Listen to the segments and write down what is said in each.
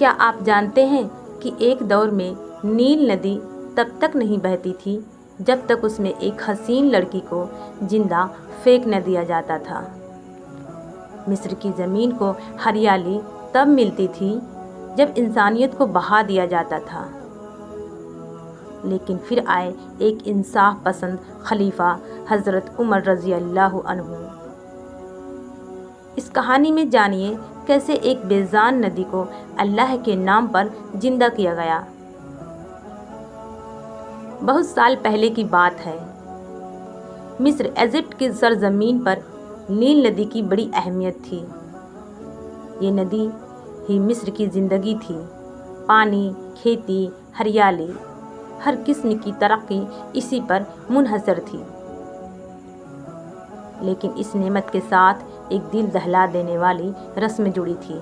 کیا آپ جانتے ہیں کہ ایک دور میں نیل ندی تب تک نہیں بہتی تھی جب تک اس میں ایک حسین لڑکی کو زندہ پھینک نہ دیا جاتا تھا۔ مصر کی زمین کو ہریالی تب ملتی تھی جب انسانیت کو بہا دیا جاتا تھا۔ لیکن پھر آئے ایک انصاف پسند خلیفہ حضرت عمر رضی اللہ عنہ۔ اس کہانی میں جانیے کیسے ایک بے جان ندی کو اللہ کے نام پر زندہ کیا گیا۔ بہت سال پہلے کی بات ہے۔ مصر ایجپٹ کی سرزمین پر نیل ندی کی بڑی اہمیت تھی۔ یہ ندی ہی مصر کی زندگی تھی۔ پانی، کھیتی، ہریالی، ہر قسم کی ترقی اسی پر منحصر تھی۔ لیکن اس نعمت کے ساتھ ایک دل دہلا دینے والی رسم جڑی تھی۔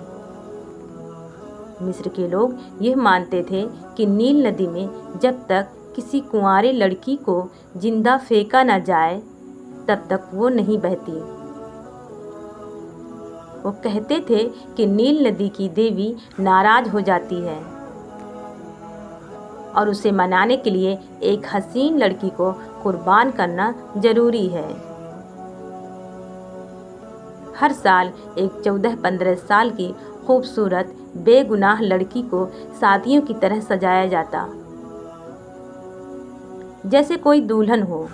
مصر کے لوگ یہ مانتے تھے کہ نیل ندی میں جب تک کسی کنواری لڑکی کو زندہ پھینکا نہ جائے تب تک وہ نہیں بہتی۔ وہ کہتے تھے کہ نیل ندی کی دیوی ناراض ہو جاتی ہے اور اسے منانے کے لیے ایک حسین لڑکی کو قربان کرنا ضروری ہے۔ ہر سال ایک 14-15 سال کی خوبصورت بے گناہ لڑکی کو شادیوں کی طرح سجایا جاتا، جیسے کوئی دلہن ہو،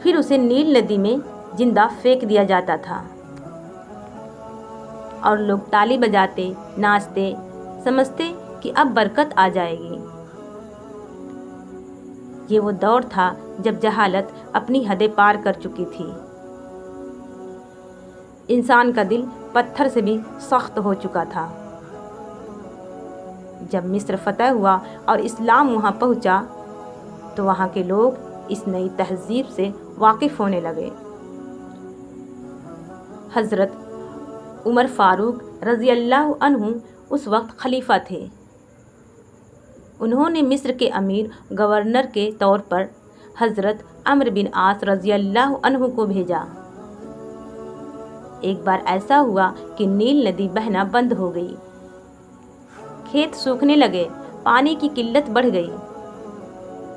پھر اسے نیل ندی میں زندہ پھینک دیا جاتا تھا اور لوگ تالی بجاتے، ناچتے، سمجھتے کہ اب برکت آ جائے گی۔ یہ وہ دور تھا جب جہالت اپنی حدیں پار کر چکی تھی۔ انسان کا دل پتھر سے بھی سخت ہو چکا تھا۔ جب مصر فتح ہوا اور اسلام وہاں پہنچا تو وہاں کے لوگ اس نئی تہذیب سے واقف ہونے لگے۔ حضرت عمر فاروق رضی اللہ عنہ اس وقت خلیفہ تھے۔ انہوں نے مصر کے امیر گورنر کے طور پر حضرت عمرو بن عاص رضی اللہ عنہ کو بھیجا۔ ایک بار ایسا ہوا کہ نیل ندی بہنا بند ہو گئی، کھیت سوکھنے لگے، پانی کی قلت بڑھ گئی،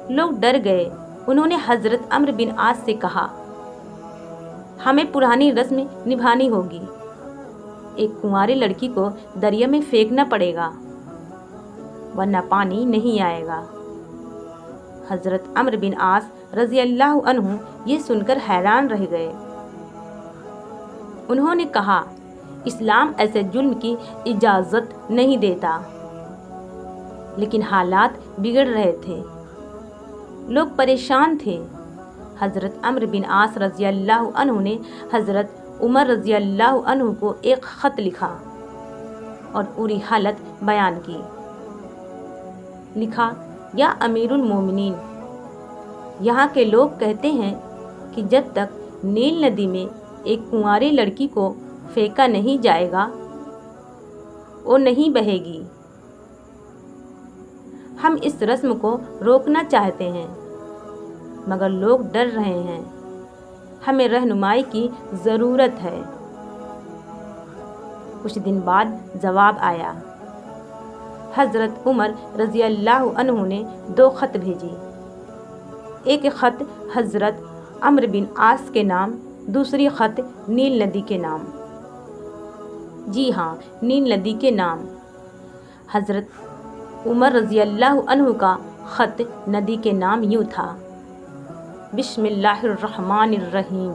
لوگ ڈر گئے۔ انہوں نے حضرت عمرو بن عاص سے کہا، ہمیں پرانی رسم نبھانی ہوگی، ایک کنواری لڑکی کو دریا میں پھینکنا پڑے گا ورنہ پانی نہیں آئے گا۔ حضرت عمرو بن عاص رضی اللہ عنہ یہ سن کر حیران رہ گئے۔ انہوں نے کہا، اسلام ایسے ظلم کی اجازت نہیں دیتا، لیکن حالات بگڑ رہے تھے، لوگ پریشان تھے۔ حضرت عمرو بن عاص رضی اللہ عنہ نے حضرت عمر رضی اللہ عنہ کو ایک خط لکھا اور پوری حالت بیان کی۔ لکھا، یا امیر المومنین، یہاں کے لوگ کہتے ہیں کہ جب تک نیل ندی میں ایک کنواری لڑکی کو پھینکا نہیں جائے گا وہ نہیں بہے گی۔ ہم اس رسم کو روکنا چاہتے ہیں مگر لوگ ڈر رہے ہیں، ہمیں رہنمائی کی ضرورت ہے۔ کچھ دن بعد جواب آیا۔ حضرت عمر رضی اللہ عنہ نے 2 خط بھیجی۔ ایک خط حضرت عمرو بن عاص کے نام، دوسری خط نیل ندی کے نام۔ جی ہاں، نیل ندی کے نام۔ حضرت عمر رضی اللہ عنہ کا خط ندی کے نام یوں تھا، بسم اللہ الرحمن الرحیم۔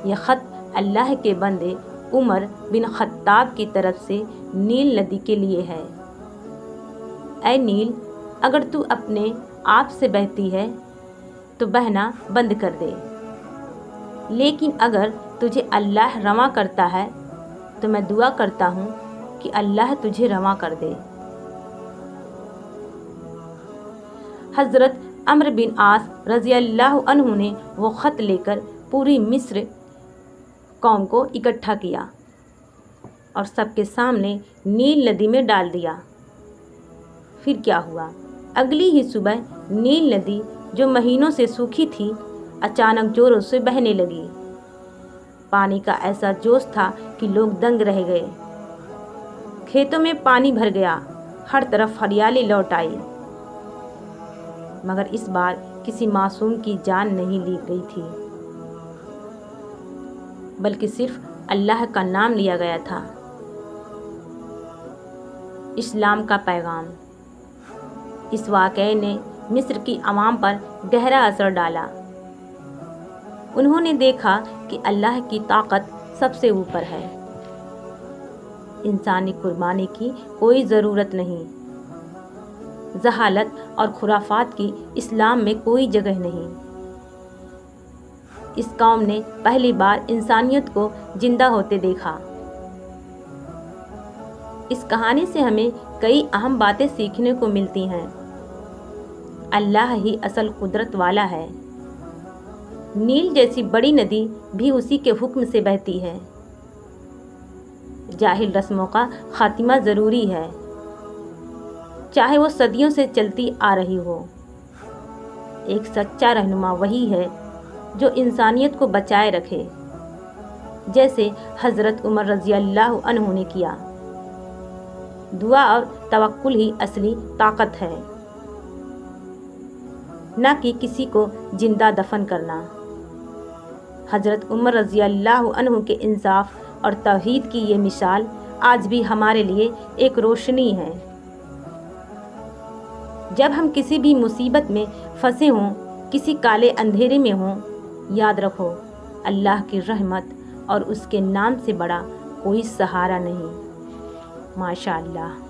یہ خط اللہ کے بندے عمر بن خطاب کی طرف سے نیل ندی کے لیے ہے۔ اے نیل، اگر تو اپنے آپ سے بہتی ہے تو بہنا بند کر دے، لیکن اگر تجھے اللہ رواں کرتا ہے تو میں دعا کرتا ہوں کہ اللہ تجھے رواں کر دے۔ حضرت عمرو بن عاص رضی اللہ عنہ نے وہ خط لے کر پوری مصر قوم کو اکٹھا کیا اور سب کے سامنے نیل ندی میں ڈال دیا۔ پھر کیا ہوا؟ اگلی ہی صبح نیل ندی جو مہینوں سے سوکھی تھی اچانک زوروں سے بہنے لگی۔ پانی کا ایسا جوش تھا کہ لوگ دنگ رہ گئے۔ کھیتوں میں پانی بھر گیا، ہر طرف ہریالی لوٹ آئی، مگر اس بار کسی معصوم کی جان نہیں لی گئی تھی، بلکہ صرف اللہ کا نام لیا گیا تھا۔ اسلام کا پیغام۔ اس واقعے نے مصر کی عوام پر گہرا اثر ڈالا۔ انہوں نے دیکھا کہ اللہ کی طاقت سب سے اوپر ہے، انسانی قربانی کی کوئی ضرورت نہیں، جہالت اور خرافات کی اسلام میں کوئی جگہ نہیں۔ اس قوم نے پہلی بار انسانیت کو زندہ ہوتے دیکھا۔ اس کہانی سے ہمیں کئی اہم باتیں سیکھنے کو ملتی ہیں۔ اللہ ہی اصل قدرت والا ہے۔ نیل جیسی بڑی ندی بھی اسی کے حکم سے بہتی ہے۔ جاہل رسموں کا خاتمہ ضروری ہے، چاہے وہ صدیوں سے چلتی آ رہی ہو۔ ایک سچا رہنما وہی ہے جو انسانیت کو بچائے رکھے، جیسے حضرت عمر رضی اللہ عنہ نے کیا۔ دعا اور توکل ہی اصلی طاقت ہے، نہ کہ کسی کو زندہ دفن کرنا۔ حضرت عمر رضی اللہ عنہ کے انصاف اور توحید کی یہ مثال آج بھی ہمارے لیے ایک روشنی ہے۔ جب ہم کسی بھی مصیبت میں پھنسے ہوں، کسی کالے اندھیرے میں ہوں، یاد رکھو اللہ کی رحمت اور اس کے نام سے بڑا کوئی سہارا نہیں۔ ماشاء اللہ۔